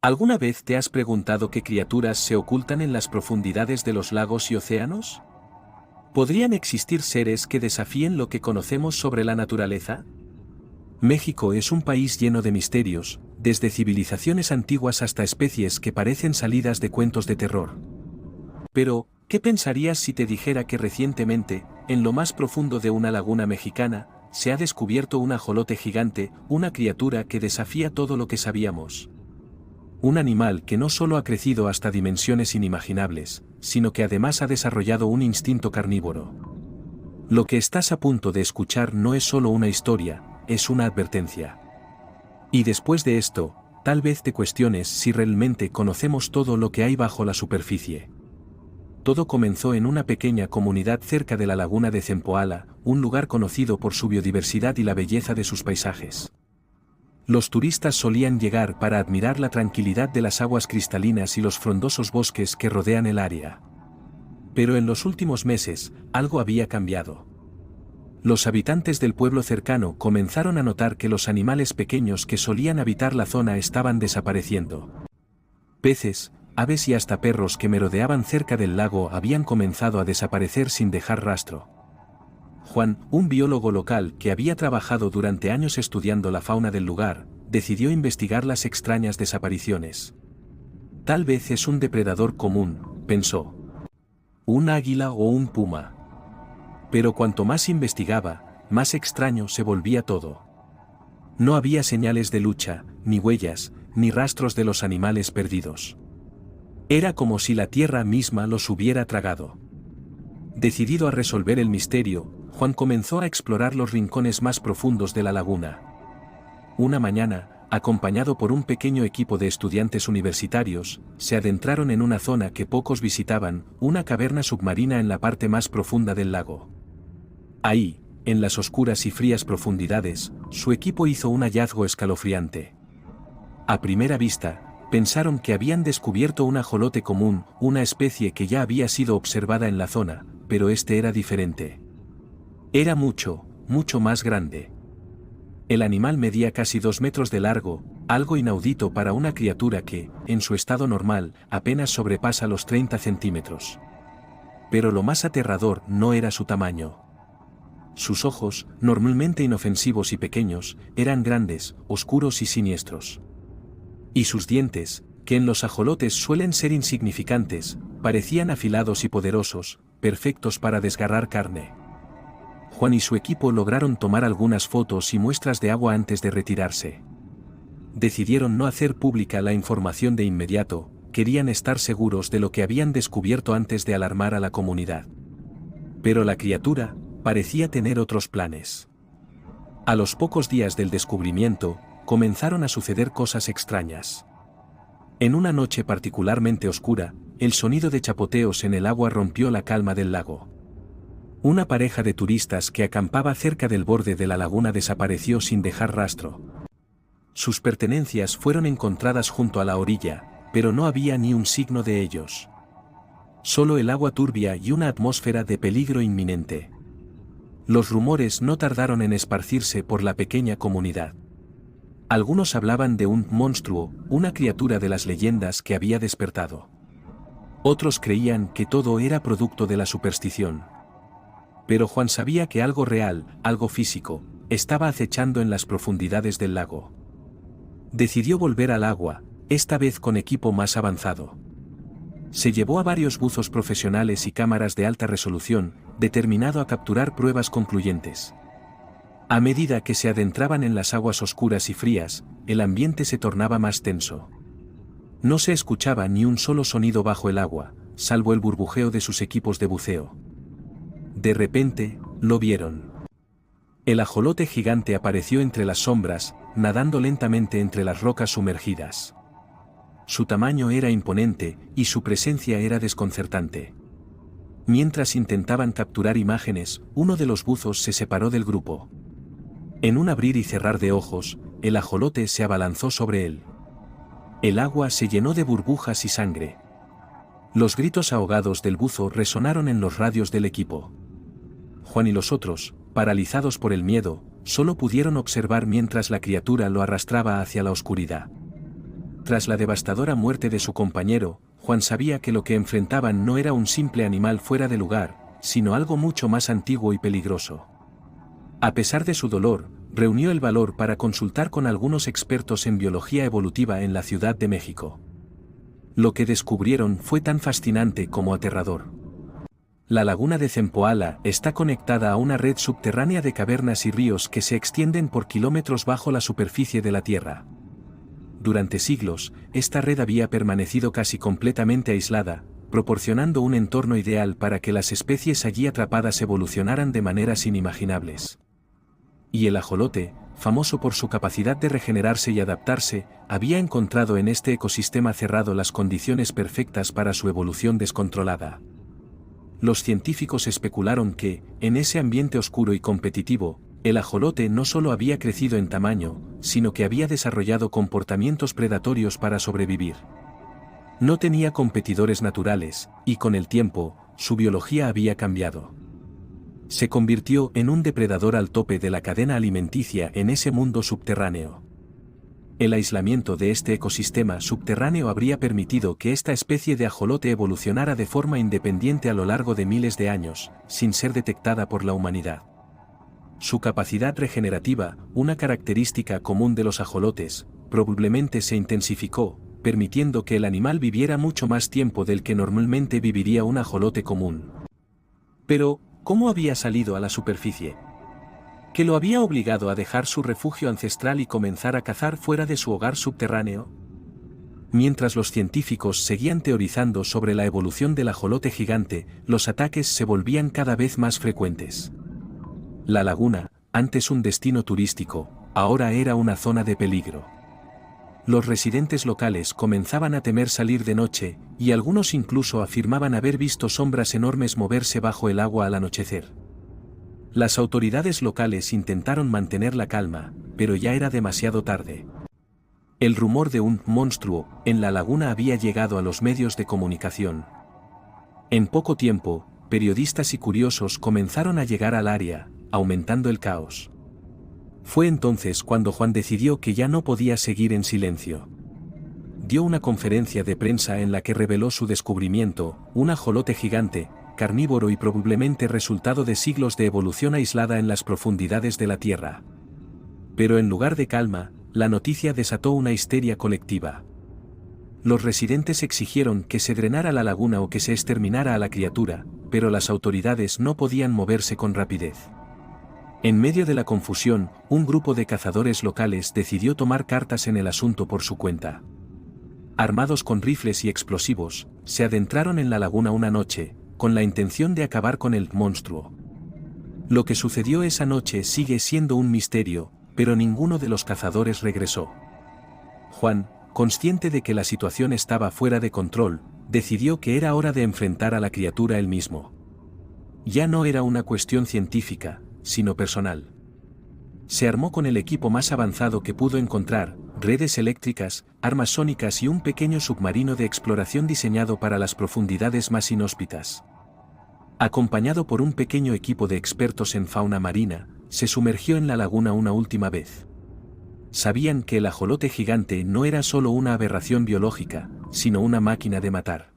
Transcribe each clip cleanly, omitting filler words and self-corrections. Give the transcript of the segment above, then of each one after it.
¿Alguna vez te has preguntado qué criaturas se ocultan en las profundidades de los lagos y océanos? ¿Podrían existir seres que desafíen lo que conocemos sobre la naturaleza? México es un país lleno de misterios, desde civilizaciones antiguas hasta especies que parecen salidas de cuentos de terror. Pero, ¿qué pensarías si te dijera que recientemente, en lo más profundo de una laguna mexicana, se ha descubierto un ajolote gigante, una criatura que desafía todo lo que sabíamos? Un animal que no solo ha crecido hasta dimensiones inimaginables, sino que además ha desarrollado un instinto carnívoro. Lo que estás a punto de escuchar no es solo una historia, es una advertencia. Y después de esto, tal vez te cuestiones si realmente conocemos todo lo que hay bajo la superficie. Todo comenzó en una pequeña comunidad cerca de la laguna de Zempoala, un lugar conocido por su biodiversidad y la belleza de sus paisajes. Los turistas solían llegar para admirar la tranquilidad de las aguas cristalinas y los frondosos bosques que rodean el área. Pero en los últimos meses, algo había cambiado. Los habitantes del pueblo cercano comenzaron a notar que los animales pequeños que solían habitar la zona estaban desapareciendo. Peces, aves y hasta perros que merodeaban cerca del lago habían comenzado a desaparecer sin dejar rastro. Juan, un biólogo local que había trabajado durante años estudiando la fauna del lugar, decidió investigar las extrañas desapariciones. Tal vez es un depredador común, pensó. Un águila o un puma. Pero cuanto más investigaba, más extraño se volvía todo. No había señales de lucha, ni huellas, ni rastros de los animales perdidos. Era como si la tierra misma los hubiera tragado. Decidido a resolver el misterio, Juan comenzó a explorar los rincones más profundos de la laguna. Una mañana, acompañado por un pequeño equipo de estudiantes universitarios, se adentraron en una zona que pocos visitaban, una caverna submarina en la parte más profunda del lago. Ahí, en las oscuras y frías profundidades, su equipo hizo un hallazgo escalofriante. A primera vista, pensaron que habían descubierto un ajolote común, una especie que ya había sido observada en la zona, pero este era diferente. Era mucho, mucho más grande. El animal medía casi 2 metros de largo, algo inaudito para una criatura que, en su estado normal, apenas sobrepasa los 30 centímetros. Pero lo más aterrador no era su tamaño. Sus ojos, normalmente inofensivos y pequeños, eran grandes, oscuros y siniestros. Y sus dientes, que en los ajolotes suelen ser insignificantes, parecían afilados y poderosos, perfectos para desgarrar carne. Juan y su equipo lograron tomar algunas fotos y muestras de agua antes de retirarse. Decidieron no hacer pública la información de inmediato, querían estar seguros de lo que habían descubierto antes de alarmar a la comunidad. Pero la criatura parecía tener otros planes. A los pocos días del descubrimiento, comenzaron a suceder cosas extrañas. En una noche particularmente oscura, el sonido de chapoteos en el agua rompió la calma del lago. Una pareja de turistas que acampaba cerca del borde de la laguna desapareció sin dejar rastro. Sus pertenencias fueron encontradas junto a la orilla, pero no había ni un signo de ellos. Solo el agua turbia y una atmósfera de peligro inminente. Los rumores no tardaron en esparcirse por la pequeña comunidad. Algunos hablaban de un monstruo, una criatura de las leyendas que había despertado. Otros creían que todo era producto de la superstición. Pero Juan sabía que algo real, algo físico, estaba acechando en las profundidades del lago. Decidió volver al agua, esta vez con equipo más avanzado. Se llevó a varios buzos profesionales y cámaras de alta resolución, determinado a capturar pruebas concluyentes. A medida que se adentraban en las aguas oscuras y frías, el ambiente se tornaba más tenso. No se escuchaba ni un solo sonido bajo el agua, salvo el burbujeo de sus equipos de buceo. De repente, lo vieron. El ajolote gigante apareció entre las sombras, nadando lentamente entre las rocas sumergidas. Su tamaño era imponente, y su presencia era desconcertante. Mientras intentaban capturar imágenes, uno de los buzos se separó del grupo. En un abrir y cerrar de ojos, el ajolote se abalanzó sobre él. El agua se llenó de burbujas y sangre. Los gritos ahogados del buzo resonaron en los radios del equipo. Juan y los otros, paralizados por el miedo, solo pudieron observar mientras la criatura lo arrastraba hacia la oscuridad. Tras la devastadora muerte de su compañero, Juan sabía que lo que enfrentaban no era un simple animal fuera de lugar, sino algo mucho más antiguo y peligroso. A pesar de su dolor, reunió el valor para consultar con algunos expertos en biología evolutiva en la Ciudad de México. Lo que descubrieron fue tan fascinante como aterrador. La laguna de Zempoala está conectada a una red subterránea de cavernas y ríos que se extienden por kilómetros bajo la superficie de la Tierra. Durante siglos, esta red había permanecido casi completamente aislada, proporcionando un entorno ideal para que las especies allí atrapadas evolucionaran de maneras inimaginables. Y el ajolote, famoso por su capacidad de regenerarse y adaptarse, había encontrado en este ecosistema cerrado las condiciones perfectas para su evolución descontrolada. Los científicos especularon que, en ese ambiente oscuro y competitivo, el ajolote no solo había crecido en tamaño, sino que había desarrollado comportamientos predatorios para sobrevivir. No tenía competidores naturales, y con el tiempo, su biología había cambiado. Se convirtió en un depredador al tope de la cadena alimenticia en ese mundo subterráneo. El aislamiento de este ecosistema subterráneo habría permitido que esta especie de ajolote evolucionara de forma independiente a lo largo de miles de años, sin ser detectada por la humanidad. Su capacidad regenerativa, una característica común de los ajolotes, probablemente se intensificó, permitiendo que el animal viviera mucho más tiempo del que normalmente viviría un ajolote común. Pero, ¿cómo había salido a la superficie? ¿Qué lo había obligado a dejar su refugio ancestral y comenzar a cazar fuera de su hogar subterráneo? Mientras los científicos seguían teorizando sobre la evolución del ajolote gigante, los ataques se volvían cada vez más frecuentes. La laguna, antes un destino turístico, ahora era una zona de peligro. Los residentes locales comenzaban a temer salir de noche, y algunos incluso afirmaban haber visto sombras enormes moverse bajo el agua al anochecer. Las autoridades locales intentaron mantener la calma, pero ya era demasiado tarde. El rumor de un monstruo en la laguna había llegado a los medios de comunicación. En poco tiempo, periodistas y curiosos comenzaron a llegar al área, aumentando el caos. Fue entonces cuando Juan decidió que ya no podía seguir en silencio. Dio una conferencia de prensa en la que reveló su descubrimiento, un ajolote gigante, carnívoro y probablemente resultado de siglos de evolución aislada en las profundidades de la Tierra. Pero en lugar de calma, la noticia desató una histeria colectiva. Los residentes exigieron que se drenara la laguna o que se exterminara a la criatura, pero las autoridades no podían moverse con rapidez. En medio de la confusión, un grupo de cazadores locales decidió tomar cartas en el asunto por su cuenta. Armados con rifles y explosivos, se adentraron en la laguna una noche, con la intención de acabar con el monstruo. Lo que sucedió esa noche sigue siendo un misterio, pero ninguno de los cazadores regresó. Juan, consciente de que la situación estaba fuera de control, decidió que era hora de enfrentar a la criatura él mismo. Ya no era una cuestión científica, sino personal. Se armó con el equipo más avanzado que pudo encontrar, redes eléctricas, armas sónicas y un pequeño submarino de exploración diseñado para las profundidades más inhóspitas. Acompañado por un pequeño equipo de expertos en fauna marina, se sumergió en la laguna una última vez. Sabían que el ajolote gigante no era solo una aberración biológica, sino una máquina de matar.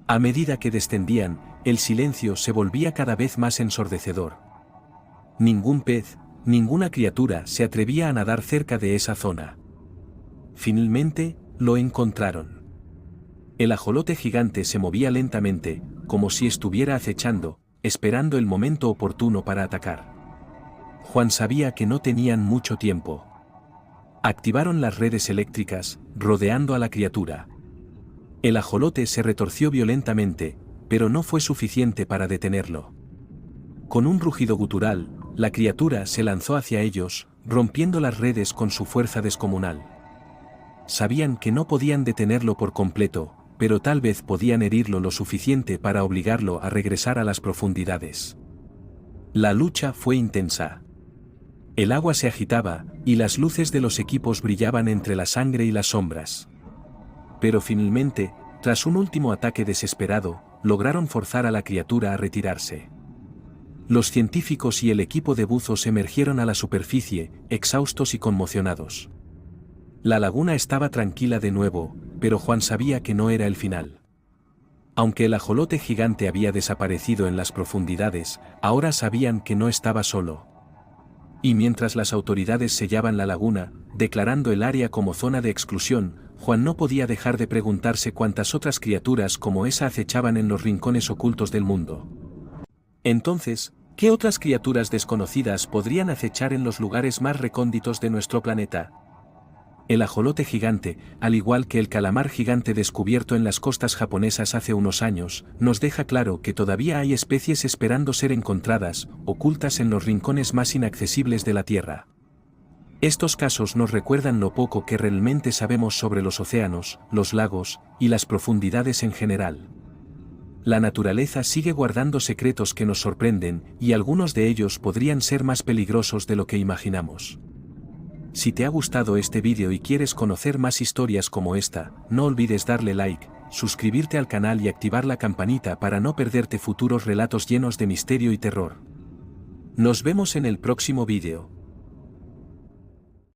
A medida que descendían, el silencio se volvía cada vez más ensordecedor. Ningún pez, ninguna criatura se atrevía a nadar cerca de esa zona. Finalmente, lo encontraron. El ajolote gigante se movía lentamente, como si estuviera acechando, esperando el momento oportuno para atacar. Juan sabía que no tenían mucho tiempo. Activaron las redes eléctricas, rodeando a la criatura. El ajolote se retorció violentamente, pero no fue suficiente para detenerlo. Con un rugido gutural, la criatura se lanzó hacia ellos, rompiendo las redes con su fuerza descomunal. Sabían que no podían detenerlo por completo, pero tal vez podían herirlo lo suficiente para obligarlo a regresar a las profundidades. La lucha fue intensa. El agua se agitaba, y las luces de los equipos brillaban entre la sangre y las sombras. Pero finalmente, tras un último ataque desesperado, lograron forzar a la criatura a retirarse. Los científicos y el equipo de buzos emergieron a la superficie, exhaustos y conmocionados. La laguna estaba tranquila de nuevo, pero Juan sabía que no era el final. Aunque el ajolote gigante había desaparecido en las profundidades, ahora sabían que no estaba solo. Y mientras las autoridades sellaban la laguna, declarando el área como zona de exclusión, Juan no podía dejar de preguntarse cuántas otras criaturas como esa acechaban en los rincones ocultos del mundo. Entonces, ¿qué otras criaturas desconocidas podrían acechar en los lugares más recónditos de nuestro planeta? El ajolote gigante, al igual que el calamar gigante descubierto en las costas japonesas hace unos años, nos deja claro que todavía hay especies esperando ser encontradas, ocultas en los rincones más inaccesibles de la Tierra. Estos casos nos recuerdan lo poco que realmente sabemos sobre los océanos, los lagos, y las profundidades en general. La naturaleza sigue guardando secretos que nos sorprenden, y algunos de ellos podrían ser más peligrosos de lo que imaginamos. Si te ha gustado este vídeo y quieres conocer más historias como esta, no olvides darle like, suscribirte al canal y activar la campanita para no perderte futuros relatos llenos de misterio y terror. Nos vemos en el próximo vídeo.